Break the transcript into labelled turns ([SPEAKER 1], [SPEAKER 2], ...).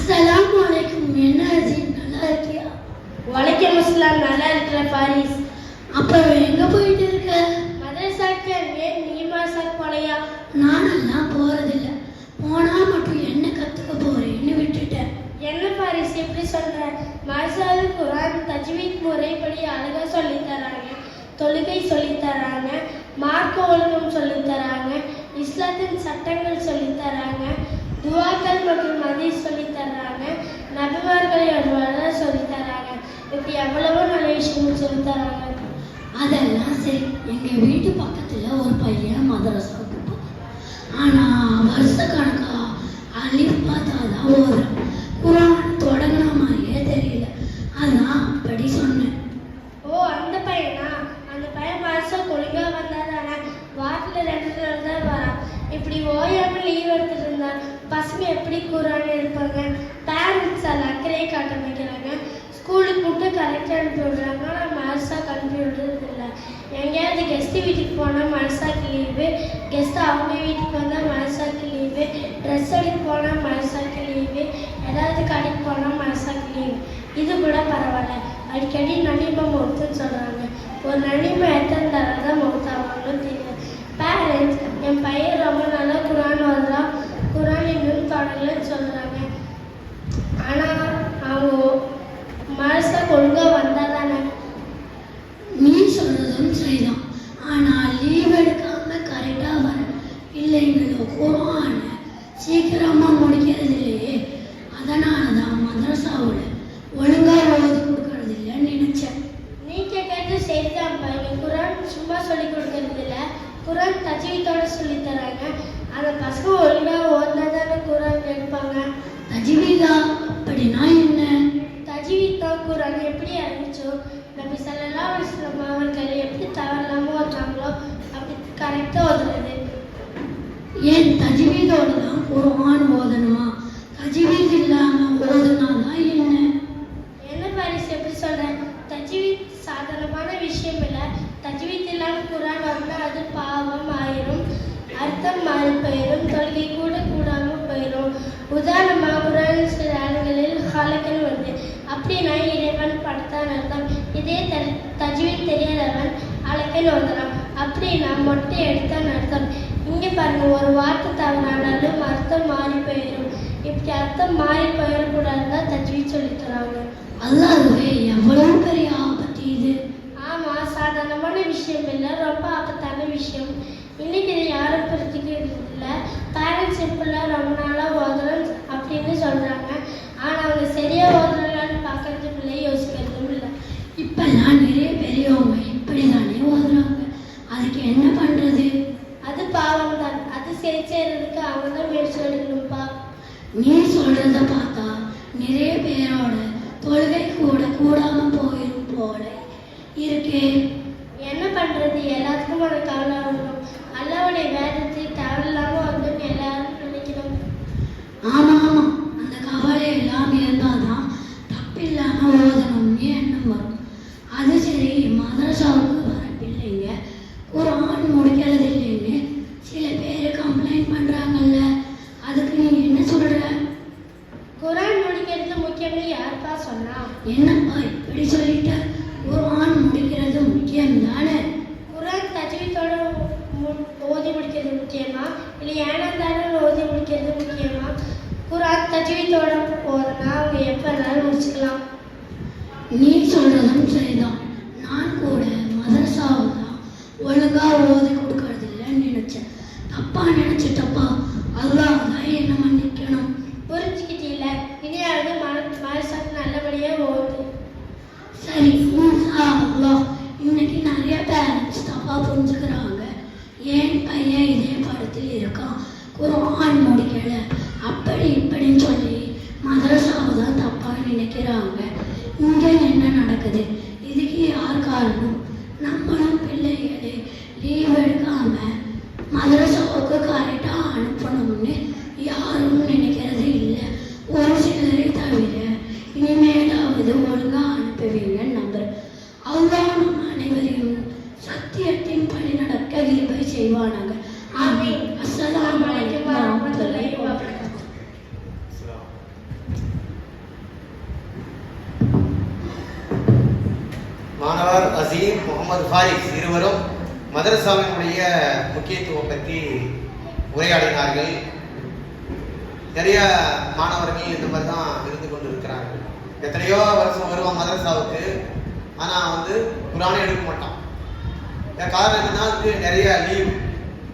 [SPEAKER 1] அஸ்ஸலாமு அலைக்கும். என்ன அஜீம், நல்லா இருக்கியா?
[SPEAKER 2] வலைக்கம் அஸ்ஸலாம், நல்லா இருக்கிற பாரிஸ்.
[SPEAKER 1] அப்புறம் எங்க போயிட்டு இருக்க?
[SPEAKER 2] மதரசாக்கு. ஏன் நீ மதரசாக்கு போலையா?
[SPEAKER 1] நானெல்லாம் போறதில்ல. போனா மட்டும் என்ன கத்துக்க போறேன்னு விட்டுட்டேன்.
[SPEAKER 2] என்ன பாரிஸ் எப்படி சொல்ற? மதரசாவில் குர்ஆன் தஜ்வீத் முறைப்படி அழகா சொல்லித் தராங்க, தொழுகை சொல்லித் தராங்க, மார்க்க ஒழுங்கம் சொல்லித் தராங்க, இஸ்லாத்தின் சட்டங்கள் சொல்லித் தராங்க, துவாக்கள் மற்றும் ஹதீஸ் சொல்லித் தர்றாங்க, நபிமார்களோட வரலாறு சொல்லித் தராங்க. இப்படி எவ்வளவோ நல்ல விஷயங்கள் சொல்லித் தராங்க.
[SPEAKER 1] அதெல்லாம் சரி. எங்க வீட்டு பக்கத்துல ஒரு பையன் மதரசாவுக்கு போறான். ஆனா வருஷ கணக்கா அலிஃப் பார்த்தாதான் ஓதுறான். குர்ஆன் தொடங்கின மாதிரியே தெரியல. அதான் அப்படி சொன்னேன்.
[SPEAKER 2] ஓ, அந்த பையனா? அந்த பையன் வருஷம் ஒழுங்கா வந்தாதானே? வாரத்தில் 2 நாள் தான் வரான். இப்படி ஓயாம லீவ் எடுத்துட்டு இருந்தா பசங்க எப்படி குர்ஆன் எடுப்பாங்க? பேரண்ட்ஸ் அதில் அக்கறையே காட்ட வைக்கிறாங்க. ஸ்கூலுக்கு மட்டும் கரெக்டாக அனுப்பி விடுறாங்க, ஆனால் மதரசாக்கு அனுப்பி விடுறது இல்லை. எங்கேயாவது கெஸ்ட்டு வீட்டுக்கு போனால் மதரசாக்கு லீவு, கெஸ்ட்டு அவங்க வீட்டுக்கு வந்தால் மதரசாக்கு லீவு, ட்ரெஸ் எடுக்க போனால் மதரசாக்கு லீவு, ஏதாவது கடைக்கு போனால் மதரசாக்கு லீவு. இது கூட பரவாயில்ல. அடிக்கடி நனிமா மௌத்துன்னு சொல்கிறாங்க. ஒரு நனிமா எத்தனை தடவை தான் மௌத்தாவாங்களோ தெரியல. பேரண்ட்ஸ் என் பையன் ரொம்ப நல்லா குர்ஆன் ஓதுறான், குர்ஆன் இன்னும் தொடங்கலன்னு சொல்கிறாங்க. ஆனால் அவங்க மதரசாக்கு ஒழுங்காக வந்தால் தானே?
[SPEAKER 1] நீ சொல்றதும் சரிதான். ஆனா லீவ் எடுக்காம கரெக்டா வர பிள்ளைங்களோ குர்ஆன் சீக்கிரமா முடிக்கிறது இல்லையே. அதனாலதான் மதரசாவோட ஒழுங்கா ஓதி கொடுக்கறது இல்லைன்னு நினைச்சேன்.
[SPEAKER 2] நீ கேட்கறது சரிதான். பையன் குர்ஆன் சும்மா சொல்லி கொடுக்கறது இல்லை, குர்ஆன் தஜ்வீதோட சொல்லி தராங்க. அந்த பசங்க ஒழுங்காக ஓதினா தானே குர்ஆன் எடுப்பாங்க.
[SPEAKER 1] தஜ்வீதா அப்படின்னா என்ன?
[SPEAKER 2] தஜ்வீத் தான் குர்ஆன் எப்படி இறங்கிச்சோ, நபி ஸல்லல்லாஹு அலைஹி வஸல்லம் அவர்கள் எப்படி தவறாம ஓதுறாங்களோ அப்படி கரெக்டாக ஓதுறது.
[SPEAKER 1] ஏன் தஜ்வீதோட தான் குர்ஆன் ஓதணுமா? தஜ்வீத் இல்லாம ஓதுனாதான் என்ன?
[SPEAKER 2] என்ன பாரிஸ் எப்படி சொல்கிறேன்? தஜ்வீத் சாதாரணமான விஷயம் இல்லை. தஜ்வீத் இல்லாமல் குர்ஆன் ஓதுனா அது பாவம் ஆயிரும், அர்த்தம் மாறி போயிடும், தொழுகை கூட கூடாமல் போயிடும். உதாரணமாக குர்ஆன் சில இடங்களில் ஹலக்கன் வருது. அப்படின்னா இறைவன் படைத்தான் அர்த்தம். இதே தஜ்வீத் தெரியாதவன் அலக்கன் ஓதுறான், அப்படின்னா மொட்டை எடுத்தான் அர்த்தம். இங்கே பாருங்க, ஒரு வார்த்தை தவறானாலும் அர்த்தம் மாறி போயிடும். இப்படி அர்த்தம் மாறி போயிடக்கூடாதுன்னு தான் தஜ்வீத் சொல்லித் தராங்க.
[SPEAKER 1] அல்லாஹ்வே, எவ்வளவு பெரிய ஆபத்து இது!
[SPEAKER 2] ஆமாம், சாதாரணமான விஷயம் இல்லை, ரொம்ப ஆபத்தான விஷயம். இன்னைக்கு இதை யாரும் புரிஞ்சுக்கிறது இல்லை. பேரண்ட்ஸ் இப்பெல்லாம் ரொம்ப நாளாக ஓதுறோம் அப்படின்னு சொல்கிறாங்க, ஆனால் அவங்க சரியாக ஓதுறாங்கன்னு பார்க்கறதும் இல்லை, யோசிக்கிறதும் இல்லை.
[SPEAKER 1] இப்பெல்லாம் நிறைய பெரியவங்க இப்படிதானே ஓதுறாங்க. அதுக்கு என்ன பண்றது?
[SPEAKER 2] அது பாவம் தான். அது சரி செய்யறதுக்கு அவங்க தான் முயற்சி எடுக்கணும்ப்பா.
[SPEAKER 1] நீ சொல்றத பார்த்தா நிறைய பேரோட தொழுகை கூட கூடாம போயிடும் போல இருக்கே.
[SPEAKER 2] என்ன பண்றது? எல்லாத்துக்கும் ஒரு கவலை வரணும். அல்லாஹ்வுடைய வேதத்தை தேவையில்லாமல் வந்து எல்லாரும் நினைக்கணும்.
[SPEAKER 1] ஆமா ஆமா, அந்த கவலை எல்லாம் இருந்தாதான் தப்பில்லாம ஓதணும்னு எண்ணம் வரும். அது சரி, மதரசாவுக்கு வர பிள்ளைங்க குர்ஆன் முடிக்கிறது இல்லைன்னு சில பேர் கம்ப்ளைண்ட் பண்றாங்கல்ல, அதுக்கு நீ என்ன சொல்ற?
[SPEAKER 2] குர்ஆன் முடிக்கிறது முக்கியம்னு யாருப்பா சொன்னா?
[SPEAKER 1] என்னப்பா இப்படி சொல்லிட்ட? குர்ஆன் முடிக்கிறது முக்கியம் தானே?
[SPEAKER 2] குர்ஆன் தஜ்வீதோட ஓதி முடிக்கிறது முக்கியமா, இல்லை ஏனாந்தானே ஓதி முடிக்கிறது முக்கியமா? குர்ஆன் தஜ்வீதோட ஓதுனா அவங்க எப்போ வேணாலும் முடிச்சுக்கலாம்.
[SPEAKER 1] நீ சொல்றதும் சரிதான். நான் கூட மதரசாவை தான் ஒழுங்கா ஓதி கொடுக்கறது இல்லைன்னு நினைச்சேன். தப்பா நினைச்சிட்டப்பா. அல்லாஹ் தான் என்ன மன்னிக்கணும்.
[SPEAKER 2] புரிஞ்சுக்கிட்டீங்கள? இனியாவது மனசாக்கு நல்லபடியாக ஓது.
[SPEAKER 1] சரி, இன்ஷா அல்லாஹ். இன்னைக்கு நிறைய பேரண்ட்ஸ் தப்பா புரிஞ்சுக்கிறாங்க. ஏன் பையன் இதே படத்தில் இருக்கான், குர்ஆன் முடிக்கல, அப்படி இப்படின்னு சொல்லி மதரசாவை தான் தப்பா நினைக்கிறாங்க. இங்க என்ன நடக்குது? இதுக்கு யார் காரணம்? நம்மளும் பிள்ளைகளே லீவ் எடுக்காம மதரசாவுக்கு கரெக்டா அனுப்பணும்னு யாரும் நினைக்கிறது இல்லை, ஒரு சிலரை தவிர. இனிமேலாவது ஒழுங்கா அனுப்புவீங்கன்னு நம்புறேன். அல்லாஹ் நம் அனைவரையும் சத்தியத்தின் படி நடக்க கிருபை செய்வானாக. ஆமீன். அஸ்ஸலாமு அலைக்கும் வரஹ்மத்துல்லாஹி வபரகாத்துஹு.
[SPEAKER 3] மாணவர் அசீம், முகமது ஃபாரிஸ் இருவரும் மதரசாவினுடைய முக்கியத்துவம் பற்றி உரையாடினார்கள். நிறைய மாணவர்கள் இந்த மாதிரி தான் இருந்து கொண்டு இருக்கிறார்கள். எத்தனையோ வருஷம் வருவோம் மதரசாவுக்கு, ஆனால் குரானே எடுக்க மாட்டோம். காரணம் என்னன்னா அதுக்கு நிறைய லீவ்